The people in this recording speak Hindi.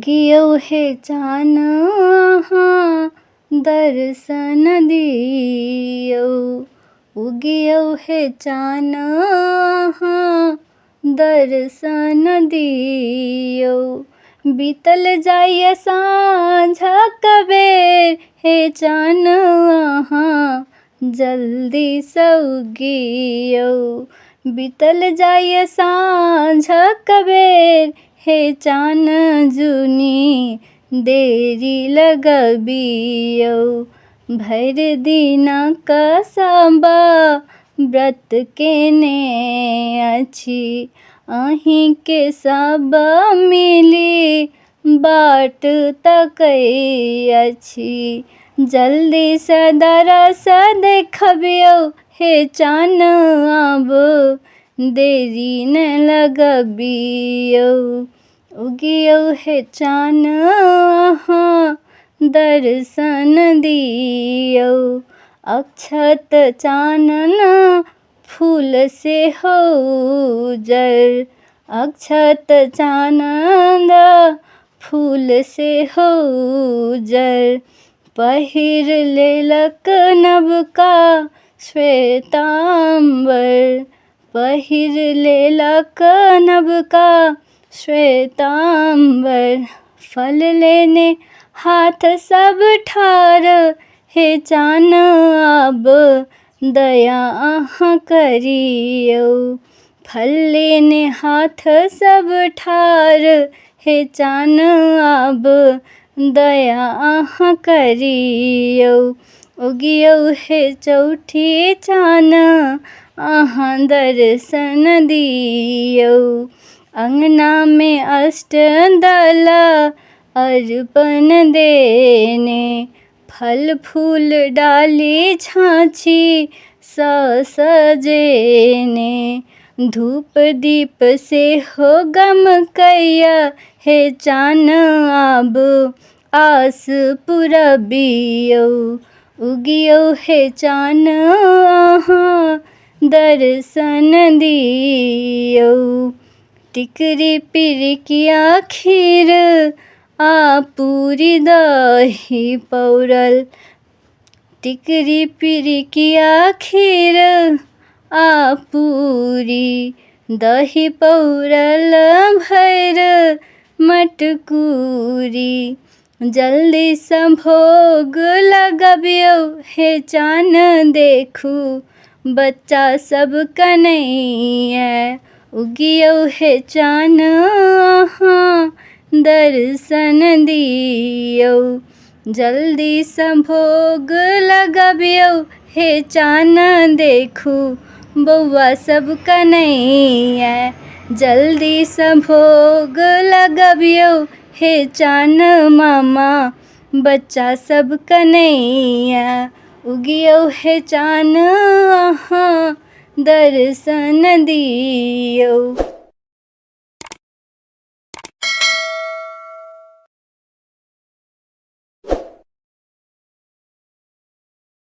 उगियो हे चान अहाँ दर्शन दियौ। उगियो हे चान अहाँ दर्शन दियौ। बीतल जाइए साँझक बेर हे चान अहाँ जल्दी सँ उगियौ। बीतल जाइए साँझक बेर हे चान जुनी देरी लगबियौ। भरि दिनक सब व्रत केने अछि अहींके सब मिली बाट तकै अछि। जल्दी सँ दरस देखबियौ हे चान आब देरी न लगबियौ। उगियो हे चान अहाँ दर्शन दियौ। अक्षत चानन फूल सेहो उजर। अक्षत चानन फूल सेहो उजर। पहिर लेलक नवका श्वेतांबर। पहिर लेलक नवका श्वेतांबर। फल लेने हाथ सब ठाढ़ हे चान आब दया अहाँ करियौ। फल लेने हाथ सब ठाढ़ हे चान आब दया अहाँ करियौ। उगियो हे चौठी चान अहाँ दर्शन दियौ। अंगना में अष्टदल अर्पण देने फल फूल डाली छाछी सँ सजेने। धूप दीप सेहो गमकैया हे चान आब आस पुरबियौ। उगियो हे चान अहाँ दर्शन दियौ। टिकरी पिरिकिया खीर आ पूरी दही पौरल। टिकरी पिरिकिया खीर आ पूरी दही पौरल भैर मटकूरी। जल्दी सँ भोग लगबियौ हे चान देखू बच्चा सब कनैया। उगियो हे चान अहाँ दर्शन दियौ। जल्दी सँ भोग लगबियौ हे चान देखू बौआ सब कनैया। जल्दी सँ भोग लगबियौ हे चान मामा बच्चा सब कनैया। उगियो हे चान अहाँ दर्शन दियौ।